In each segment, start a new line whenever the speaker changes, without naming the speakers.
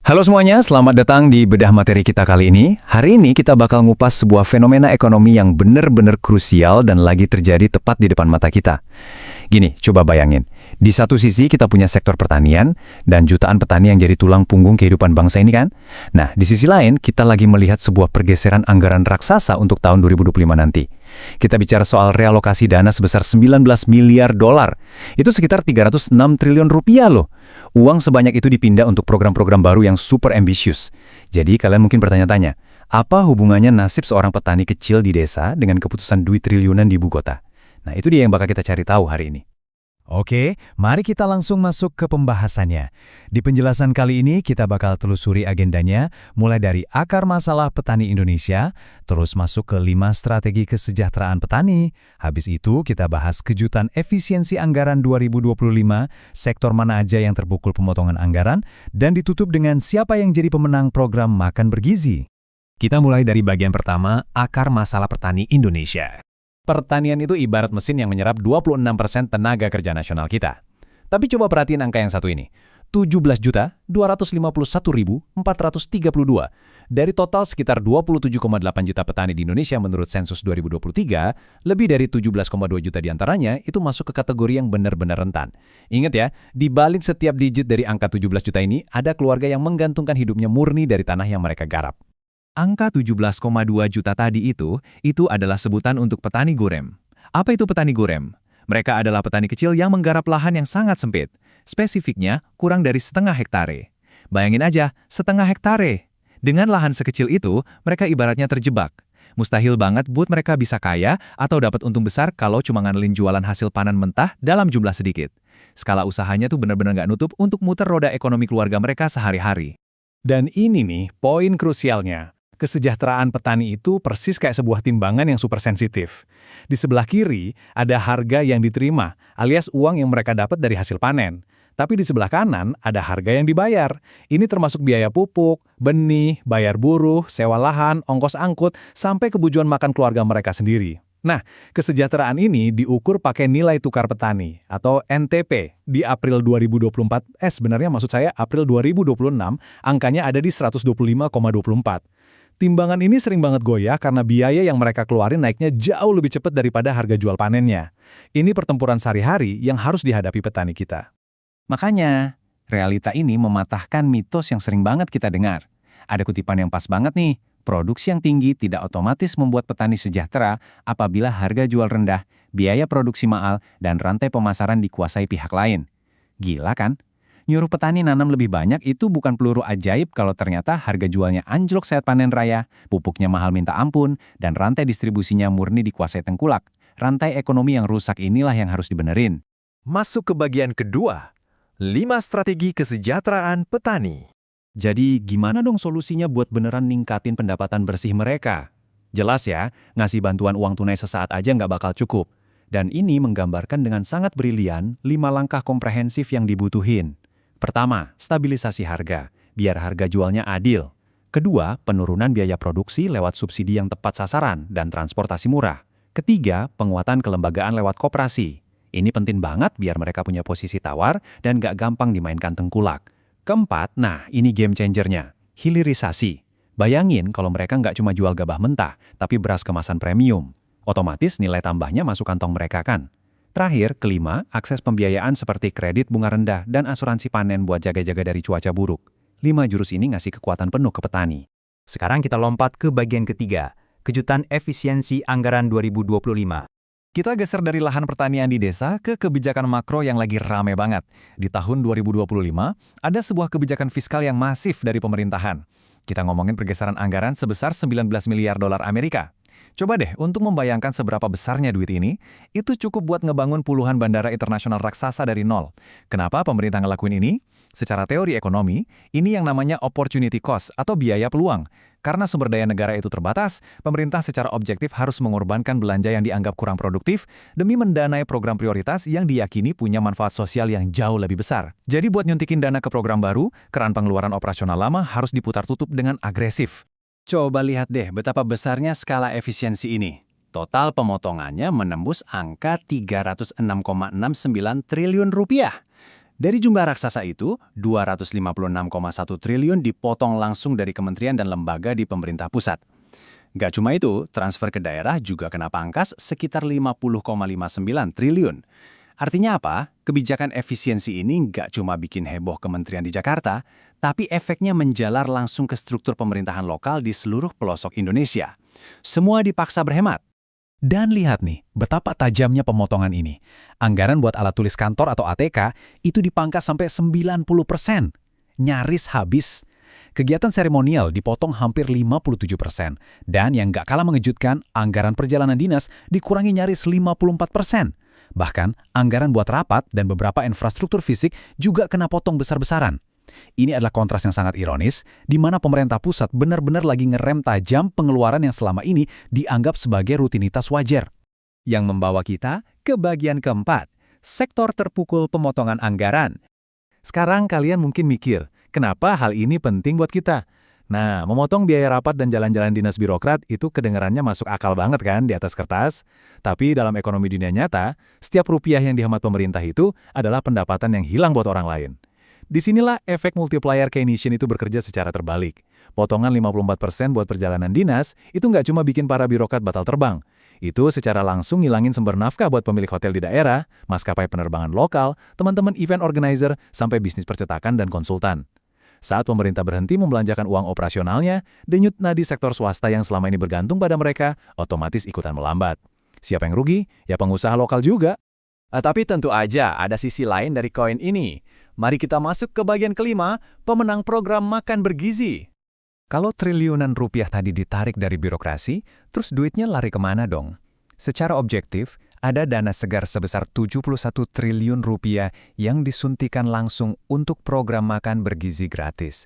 Halo semuanya, selamat datang di bedah materi kita kali ini. Hari ini kita bakal ngupas sebuah fenomena ekonomi yang benar-benar krusial dan lagi terjadi tepat di depan mata kita. Gini, coba bayangin. Di satu sisi kita punya sektor pertanian dan jutaan petani yang jadi tulang punggung kehidupan bangsa ini kan. Nah, di sisi lain kita lagi melihat sebuah pergeseran anggaran raksasa untuk tahun 2025 nanti. Kita bicara soal realokasi dana sebesar 19 miliar dolar. Itu sekitar 306 triliun rupiah loh. Uang sebanyak itu dipindah untuk program-program baru yang super ambisius. Jadi kalian mungkin bertanya-tanya, apa hubungannya nasib seorang petani kecil di desa dengan keputusan duit triliunan di ibu kota? Nah, itu dia yang bakal kita cari tahu hari ini.
Oke, mari kita langsung masuk ke pembahasannya. Di penjelasan kali ini kita bakal telusuri agendanya, mulai dari akar masalah petani Indonesia, terus masuk ke 5 strategi kesejahteraan petani. Habis itu kita bahas kejutan efisiensi anggaran 2025, sektor mana aja yang terpukul pemotongan anggaran, dan ditutup dengan siapa yang jadi pemenang program Makan Bergizi. Kita mulai dari bagian pertama, akar masalah petani Indonesia.
Pertanian itu ibarat mesin yang menyerap 26% tenaga kerja nasional kita. Tapi coba perhatiin angka yang satu ini. 17.251.432. Dari total sekitar 27,8 juta petani di Indonesia menurut sensus 2023, lebih dari 17,2 juta diantaranya itu masuk ke kategori yang benar-benar rentan. Ingat ya, di balik setiap digit dari angka 17 juta ini, ada keluarga yang menggantungkan hidupnya murni dari tanah yang mereka garap.
Angka 17,2 juta tadi itu adalah sebutan untuk petani gurem. Apa itu petani gurem? Mereka adalah petani kecil yang menggarap lahan yang sangat sempit. Spesifiknya, kurang dari setengah hektare. Bayangin aja, setengah hektare. Dengan lahan sekecil itu, mereka ibaratnya terjebak. Mustahil banget buat mereka bisa kaya atau dapat untung besar kalau cuma ngandelin jualan hasil panen mentah dalam jumlah sedikit. Skala usahanya tuh benar-benar nggak nutup untuk muter roda ekonomi keluarga mereka sehari-hari.
Dan ini nih, poin krusialnya. Kesejahteraan petani itu persis kayak sebuah timbangan yang super sensitif. Di sebelah kiri, ada harga yang diterima, alias uang yang mereka dapat dari hasil panen. Tapi di sebelah kanan, ada harga yang dibayar. Ini termasuk biaya pupuk, benih, bayar buruh, sewa lahan, ongkos angkut, sampai kebutuhan makan keluarga mereka sendiri. Nah, kesejahteraan ini diukur pakai nilai tukar petani, atau NTP. Di April 2024, sebenarnya maksud saya April 2026, angkanya ada di 125,24. Timbangan ini sering banget goyah karena biaya yang mereka keluarin naiknya jauh lebih cepat daripada harga jual panennya. Ini pertempuran sehari-hari yang harus dihadapi petani kita.
Makanya, realita ini mematahkan mitos yang sering banget kita dengar. Ada kutipan yang pas banget nih, produksi yang tinggi tidak otomatis membuat petani sejahtera apabila harga jual rendah, biaya produksi mahal, dan rantai pemasaran dikuasai pihak lain. Gila kan? Nyuruh petani nanam lebih banyak itu bukan peluru ajaib kalau ternyata harga jualnya anjlok saat panen raya, pupuknya mahal minta ampun, dan rantai distribusinya murni dikuasai tengkulak. Rantai ekonomi yang rusak inilah yang harus dibenerin.
Masuk ke bagian kedua, 5 strategi kesejahteraan petani.
Jadi gimana dong solusinya buat beneran ningkatin pendapatan bersih mereka? Jelas ya, ngasih bantuan uang tunai sesaat aja nggak bakal cukup. Dan ini menggambarkan dengan sangat brilian 5 langkah komprehensif yang dibutuhin. Pertama, stabilisasi harga, biar harga jualnya adil. Kedua, penurunan biaya produksi lewat subsidi yang tepat sasaran dan transportasi murah. Ketiga, penguatan kelembagaan lewat koperasi. Ini penting banget biar mereka punya posisi tawar dan gak gampang dimainkan tengkulak. Keempat, nah ini game changernya, hilirisasi. Bayangin kalau mereka nggak cuma jual gabah mentah, tapi beras kemasan premium. Otomatis nilai tambahnya masuk kantong mereka kan. Terakhir, kelima, akses pembiayaan seperti kredit bunga rendah dan asuransi panen buat jaga-jaga dari cuaca buruk. 5 jurus ini ngasih kekuatan penuh ke petani.
Sekarang kita lompat ke bagian ketiga, kejutan efisiensi anggaran 2025.
Kita geser dari lahan pertanian di desa ke kebijakan makro yang lagi rame banget. Di tahun 2025, ada sebuah kebijakan fiskal yang masif dari pemerintahan. Kita ngomongin pergeseran anggaran sebesar 19 miliar dolar Amerika. Coba deh, untuk membayangkan seberapa besarnya duit ini, itu cukup buat ngebangun puluhan bandara internasional raksasa dari nol. Kenapa pemerintah ngelakuin ini? Secara teori ekonomi, ini yang namanya opportunity cost atau biaya peluang. Karena sumber daya negara itu terbatas, pemerintah secara objektif harus mengorbankan belanja yang dianggap kurang produktif demi mendanai program prioritas yang diyakini punya manfaat sosial yang jauh lebih besar. Jadi buat nyuntikin dana ke program baru, keran pengeluaran operasional lama harus diputar tutup dengan agresif. Coba lihat deh betapa besarnya skala efisiensi ini. Total pemotongannya menembus angka 306,69 triliun rupiah.
Dari jumlah raksasa itu, 256,1 triliun dipotong langsung dari kementerian dan lembaga di pemerintah pusat. Gak cuma itu, transfer ke daerah juga kena pangkas sekitar 50,59 triliun. Artinya apa? Kebijakan efisiensi ini nggak cuma bikin heboh kementerian di Jakarta, tapi efeknya menjalar langsung ke struktur pemerintahan lokal di seluruh pelosok Indonesia. Semua dipaksa berhemat.
Dan lihat nih, betapa tajamnya pemotongan ini. Anggaran buat alat tulis kantor atau ATK itu dipangkas sampai 90%. Nyaris habis. Kegiatan seremonial dipotong hampir 57%. Dan yang nggak kalah mengejutkan, anggaran perjalanan dinas dikurangi nyaris 54%. Bahkan, anggaran buat rapat dan beberapa infrastruktur fisik juga kena potong besar-besaran. Ini adalah kontras yang sangat ironis, di mana pemerintah pusat benar-benar lagi ngerem tajam pengeluaran yang selama ini dianggap sebagai rutinitas wajar.
Yang membawa kita ke bagian keempat, sektor terpukul pemotongan anggaran.
Sekarang kalian mungkin mikir, kenapa hal ini penting buat kita? Nah, memotong biaya rapat dan jalan-jalan dinas birokrat itu kedengarannya masuk akal banget kan di atas kertas. Tapi dalam ekonomi dunia nyata, setiap rupiah yang dihemat pemerintah itu adalah pendapatan yang hilang buat orang lain. Disinilah efek multiplier Keynesian itu bekerja secara terbalik. Potongan 54% buat perjalanan dinas itu nggak cuma bikin para birokrat batal terbang. Itu secara langsung ngilangin sumber nafkah buat pemilik hotel di daerah, maskapai penerbangan lokal, teman-teman event organizer, sampai bisnis percetakan dan konsultan. Saat pemerintah berhenti membelanjakan uang operasionalnya, denyut nadi sektor swasta yang selama ini bergantung pada mereka otomatis ikutan melambat. Siapa yang rugi? Ya pengusaha lokal juga.
Tapi tentu aja ada sisi lain dari koin ini. Mari kita masuk ke bagian kelima, pemenang program makan bergizi.
Kalau triliunan rupiah tadi ditarik dari birokrasi, terus duitnya lari kemana dong? Secara objektif, ada dana segar sebesar 71 triliun rupiah yang disuntikan langsung untuk program makan bergizi gratis.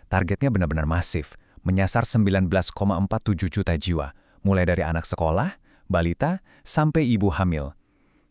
Targetnya benar-benar masif, menyasar 19,47 juta jiwa, mulai dari anak sekolah, balita, sampai ibu hamil.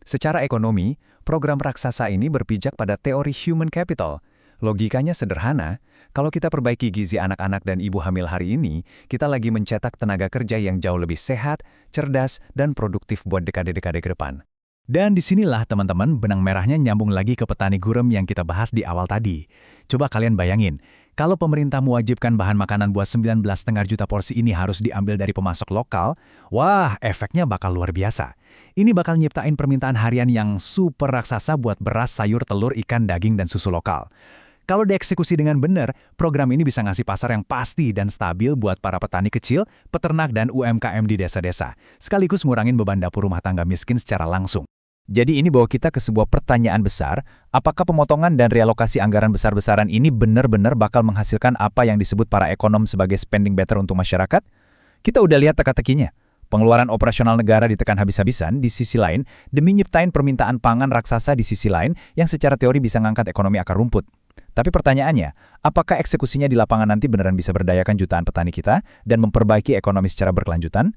Secara ekonomi, program raksasa ini berpijak pada teori human capital. Logikanya sederhana, kalau kita perbaiki gizi anak-anak dan ibu hamil hari ini, kita lagi mencetak tenaga kerja yang jauh lebih sehat, cerdas, dan produktif buat dekade-dekade ke depan.
Dan disinilah teman-teman benang merahnya nyambung lagi ke petani gurem yang kita bahas di awal tadi. Coba kalian bayangin, kalau pemerintah mewajibkan bahan makanan buat 19,5 juta porsi ini harus diambil dari pemasok lokal, wah efeknya bakal luar biasa. Ini bakal nyiptain permintaan harian yang super raksasa buat beras, sayur, telur, ikan, daging, dan susu lokal. Kalau dieksekusi dengan benar, program ini bisa ngasih pasar yang pasti dan stabil buat para petani kecil, peternak, dan UMKM di desa-desa, sekaligus ngurangin beban dapur rumah tangga miskin secara langsung. Jadi ini bawa kita ke sebuah pertanyaan besar, apakah pemotongan dan realokasi anggaran besar-besaran ini benar-benar bakal menghasilkan apa yang disebut para ekonom sebagai spending better untuk masyarakat? Kita udah lihat teka-tekinya. Pengeluaran operasional negara ditekan habis-habisan di sisi lain, demi nyiptain permintaan pangan raksasa di sisi lain yang secara teori bisa ngangkat ekonomi akar rumput. Tapi pertanyaannya, apakah eksekusinya di lapangan nanti beneran bisa berdayakan jutaan petani kita dan memperbaiki ekonomi secara berkelanjutan?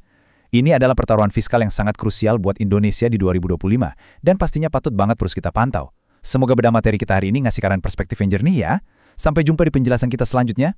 Ini adalah pertaruhan fiskal yang sangat krusial buat Indonesia di 2025, dan pastinya patut banget terus kita pantau. Semoga beda materi kita hari ini ngasih kalian perspektif yang jernih ya. Sampai jumpa di penjelasan kita selanjutnya.